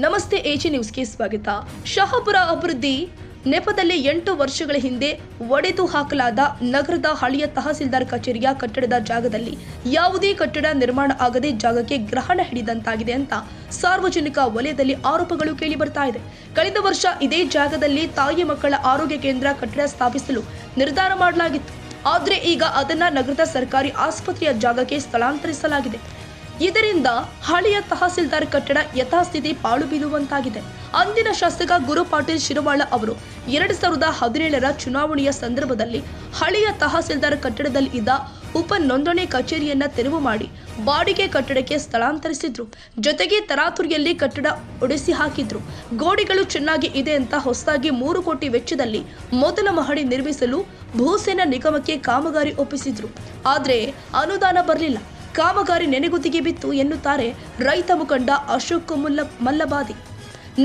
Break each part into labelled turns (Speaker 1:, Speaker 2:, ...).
Speaker 1: ನಮಸ್ತೆ ಎಜಿ ನ್ಯೂಸ್ಗೆ ಸ್ವಾಗತ. ಶಹಾಪುರ ಅಭಿವೃದ್ಧಿ ನೆಪದಲ್ಲಿ 8 ವರ್ಷಗಳ ಹಿಂದೆ ಒಡೆದು ಹಾಕಲಾದ ನಗರದ ಹಳೆಯ ತಹಸೀಲ್ದಾರ್ ಕಚೇರಿಯ ಕಟ್ಟಡದ ಜಾಗದಲ್ಲಿ ಯಾವುದೇ ಕಟ್ಟಡ ನಿರ್ಮಾಣ ಆಗದೆ ಜಾಗಕ್ಕೆ ಗ್ರಹಣ ಹಿಡಿದಂತಾಗಿದೆ ಅಂತ ಸಾರ್ವಜನಿಕ ವಲಯದಲ್ಲಿ ಆರೋಪಗಳು ಕೇಳಿ ಬರ್ತಾ ಇದೆ. ಕಳೆದ ವರ್ಷ ಇದೇ ಜಾಗದಲ್ಲಿ ತಾಯಿ ಮಕ್ಕಳ ಆರೋಗ್ಯ ಕೇಂದ್ರ ಕಟ್ಟಡ ಸ್ಥಾಪಿಸಲು ನಿರ್ಧಾರ ಮಾಡಲಾಗಿತ್ತು. ಆದರೆ ಈಗ ಅದನ್ನ ನಗರದ ಸರ್ಕಾರಿ ಆಸ್ಪತ್ರೆಯ ಜಾಗಕ್ಕೆ ಸ್ಥಳಾಂತರಿಸಲಾಗಿದೆ. ಇದರಿಂದ ಹಳೆಯ ತಹಸೀಲ್ದಾರ್ ಕಟ್ಟಡ ಯಥಾಸ್ಥಿತಿ ಪಾಳು ಬೀಳುವಂತಾಗಿದೆ. ಅಂದಿನ ಶಾಸಕ ಗುರು ಪಾಟೀಲ್ ಶಿರವಾಳ ಅವರು 2017ರ ಚುನಾವಣೆಯ ಸಂದರ್ಭದಲ್ಲಿ ಹಳೆಯ ತಹಸೀಲ್ದಾರ್ ಕಟ್ಟಡದಲ್ಲಿ ಇದ್ದ ಉಪ ನೋಂದಣಿ ಕಚೇರಿಯನ್ನ ತೆರವು ಮಾಡಿ ಬಾಡಿಗೆ ಕಟ್ಟಡಕ್ಕೆ ಸ್ಥಳಾಂತರಿಸಿದ್ರು. ಜೊತೆಗೆ ತರಾತುರಿಯಲ್ಲಿ ಕಟ್ಟಡ ಒಡೆಸಿ ಹಾಕಿದ್ರು. ಗೋಡೆಗಳು ಚೆನ್ನಾಗಿ ಇದೆ ಅಂತ ಹೊಸದಾಗಿ 3 ಕೋಟಿ ವೆಚ್ಚದಲ್ಲಿ ಮೊದಲ ಮಹಡಿ ನಿರ್ಮಿಸಲು ಭೂಸೇನಾ ನಿಗಮಕ್ಕೆ ಕಾಮಗಾರಿ ಒಪ್ಪಿಸಿದ್ರು. ಆದರೆ ಅನುದಾನ ಬರಲಿಲ್ಲ. ಕಾಮಗಾರಿ ನೆನೆಗುದಿಗೆ ಬಿತ್ತು ಎನ್ನುತ್ತಾರೆ ರೈತ ಮುಖಂಡ ಅಶೋಕ್ ಮಲ್ಲಬಾದಿ.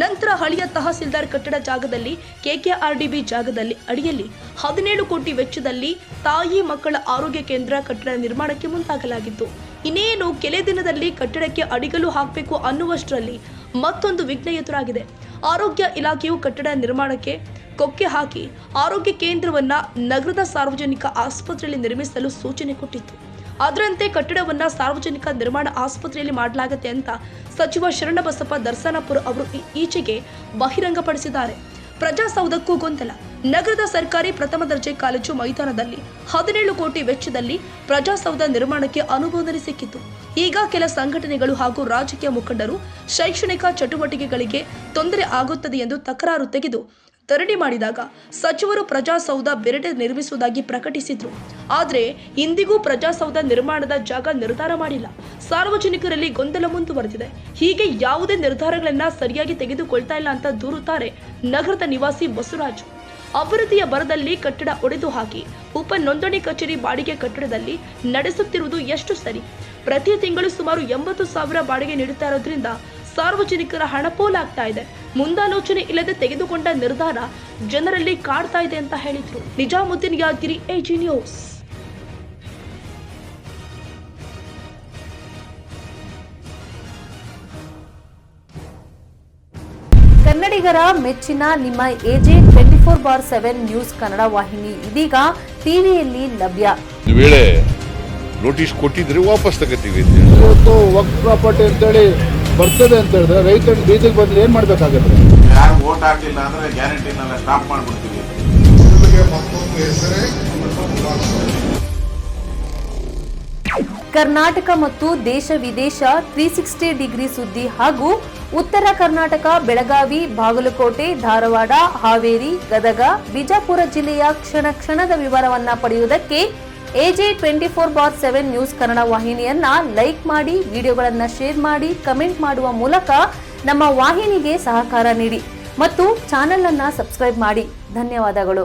Speaker 1: ನಂತರ ಹಳೆಯ ತಹಸೀಲ್ದಾರ್ ಕಟ್ಟಡ ಜಾಗದಲ್ಲಿ ಕೆಕೆಆರ್ಡಿಬಿ ಜಾಗದಲ್ಲಿ ಅಡಿಯಲ್ಲಿ 17 ಕೋಟಿ ವೆಚ್ಚದಲ್ಲಿ ತಾಯಿ ಮಕ್ಕಳ ಆರೋಗ್ಯ ಕೇಂದ್ರ ಕಟ್ಟಡ ನಿರ್ಮಾಣಕ್ಕೆ ಮುಂದಾಗಲಾಗಿತ್ತು. ಇನ್ನೇನು ಕೆಲ ದಿನದಲ್ಲಿ ಕಟ್ಟಡಕ್ಕೆ ಅಡಿಗಲು ಹಾಕಬೇಕು ಅನ್ನುವಷ್ಟರಲ್ಲಿ ಮತ್ತೊಂದು ವಿಘ್ನ ಎದುರಾಗಿದೆ. ಆರೋಗ್ಯ ಇಲಾಖೆಯು ಕಟ್ಟಡ ನಿರ್ಮಾಣಕ್ಕೆ ಕೊಕ್ಕೆ ಹಾಕಿ ಆರೋಗ್ಯ ಕೇಂದ್ರವನ್ನ ನಗರದ ಸಾರ್ವಜನಿಕ ಆಸ್ಪತ್ರೆಯಲ್ಲಿ ನಿರ್ಮಿಸಲು ಸೂಚನೆ ಕೊಟ್ಟಿತ್ತು. ಅದರಂತೆ ಕಟ್ಟಡವನ್ನ ಸಾರ್ವಜನಿಕ ನಿರ್ಮಾಣ ಆಸ್ಪತ್ರೆಯಲ್ಲಿ ಮಾಡಲಾಗುತ್ತೆ ಅಂತ ಸಚಿವ ಶರಣಬಸಪ್ಪ ದರ್ಶನಪುರ ಅವರು ಈಚೆಗೆ ಬಹಿರಂಗಪಡಿಸಿದ್ದಾರೆ. ಪ್ರಜಾಸೌಧಕ್ಕೂ ಗೊಂದಲ. ನಗರದ ಸರ್ಕಾರಿ ಪ್ರಥಮ ದರ್ಜೆ ಕಾಲೇಜು ಮೈದಾನದಲ್ಲಿ 17 ಕೋಟಿ ವೆಚ್ಚದಲ್ಲಿ ಪ್ರಜಾಸೌಧ ನಿರ್ಮಾಣಕ್ಕೆ ಅನುಮೋದನೆ ಸಿಕ್ಕಿತ್ತು. ಈಗ ಕೆಲ ಸಂಘಟನೆಗಳು ಹಾಗೂ ರಾಜಕೀಯ ಮುಖಂಡರು ಶೈಕ್ಷಣಿಕ ಚಟುವಟಿಕೆಗಳಿಗೆ ತೊಂದರೆ ಆಗುತ್ತದೆ ಎಂದು ತಕರಾರು ತೆಗೆದು ಧರಣಿ ಮಾಡಿದಾಗ ಸಚಿವರು ಪ್ರಜಾಸೌಧ ಬೇರೆಡೆ ನಿರ್ಮಿಸುವುದಾಗಿ ಪ್ರಕಟಿಸಿದ್ರು. ಆದರೆ ಇಂದಿಗೂ ಪ್ರಜಾಸೌಧ ನಿರ್ಮಾಣದ ಜಾಗ ನಿರ್ಧಾರ ಮಾಡಿಲ್ಲ. ಸಾರ್ವಜನಿಕರಲ್ಲಿ ಗೊಂದಲ ಮುಂದುವರೆದಿದೆ. ಹೀಗೆ ಯಾವುದೇ ನಿರ್ಧಾರಗಳನ್ನ ಸರಿಯಾಗಿ ತೆಗೆದುಕೊಳ್ತಾ ಇಲ್ಲ ಅಂತ ದೂರುತ್ತಾರೆ ನಗರದ ನಿವಾಸಿ ಬಸವರಾಜು. ಅಭಿವೃದ್ಧಿಯ ಬರದಲ್ಲಿ ಕಟ್ಟಡ ಒಡೆದು ಹಾಕಿ ಉಪ ನೋಂದಣಿ ಕಚೇರಿ ಬಾಡಿಗೆ ಕಟ್ಟಡದಲ್ಲಿ ನಡೆಸುತ್ತಿರುವುದು ಎಷ್ಟು ಸರಿ? ಪ್ರತಿ ತಿಂಗಳು ಸುಮಾರು 80,000 ಬಾಡಿಗೆ ನೀಡುತ್ತಾ ಇರೋದ್ರಿಂದ ಸಾರ್ವಜನಿಕರ ಹಣ ಪೋಲಾಗ್ತಾ ಇದೆ. ಮುಂದಾಲೋಚನೆ ಇಲ್ಲದೆ ತೆಗೆದುಕೊಂಡ ನಿರ್ಧಾರ ಜನರಲ್ಲಿ ಕಾಡ್ತಾ ಇದೆ ಅಂತ ಹೇಳಿದ್ರು. Nizamuddin Yadgiri, AG news.
Speaker 2: ಕನ್ನಡಿಗರ ಮೆಚ್ಚಿನ ನಿಮ್ಮ ಎಜೆ 24/7 ನ್ಯೂಸ್ ಕನ್ನಡ ವಾಹಿನಿ ಇದೀಗ ಟಿವಿಯಲ್ಲಿ ಲಭ್ಯ.
Speaker 3: ವೇಳೆ ನೋಟಿಸ್ ಕೊಟ್ಟಿದ್ರೆ ವಾಪಸ್ ತಗೋತೀವಿ.
Speaker 4: ಇವತ್ತು ವಕ್ಫ್ ಪ್ರಾಪರ್ಟಿ ಅಂತೇಳಿ ಬರ್ತದೆ ಅಂತ ಹೇಳಿದ್ರೆ ರೈತರು ಬೀದಿಗೆ ಬಂದ್ರೆ ಏನ್ ಮಾಡ್ಬೇಕಾಗತ್ತೆ?
Speaker 5: ಯಾರು ವೋಟ್ ಹಾಕಿಲ್ಲ ಅಂದ್ರೆ ಗ್ಯಾರಂಟಿನೆಲ್ಲ ಸ್ಟಾಪ್ ಮಾಡ್ಬಿಡ್ತೀವಿ.
Speaker 2: ಕರ್ನಾಟಕ ಮತ್ತು ದೇಶ ವಿದೇಶ 360 ಡಿಗ್ರಿ ಸುದ್ದಿ ಹಾಗೂ ಉತ್ತರ ಕರ್ನಾಟಕ, ಬೆಳಗಾವಿ, ಬಾಗಲಕೋಟೆ, ಧಾರವಾಡ, ಹಾವೇರಿ, ಗದಗ, ಬಿಜಾಪುರ ಜಿಲ್ಲೆಯ ಕ್ಷಣ ಕ್ಷಣದ ವಿವರವನ್ನ ಪಡೆಯುವುದಕ್ಕೆ ಎಜೆ 24/7 ನ್ಯೂಸ್ ಕನ್ನಡ ವಾಹಿನಿಯನ್ನ ಲೈಕ್ ಮಾಡಿ, ವಿಡಿಯೋಗಳನ್ನ ಶೇರ್ ಮಾಡಿ, ಕಮೆಂಟ್ ಮಾಡುವ ಮೂಲಕ ನಮ್ಮ ವಾಹಿನಿಗೆ ಸಹಕಾರ ನೀಡಿ ಮತ್ತು ಚಾನೆಲ್ ಅನ್ನ ಸಬ್ಸ್ಕ್ರೈಬ್ ಮಾಡಿ. ಧನ್ಯವಾದಗಳು.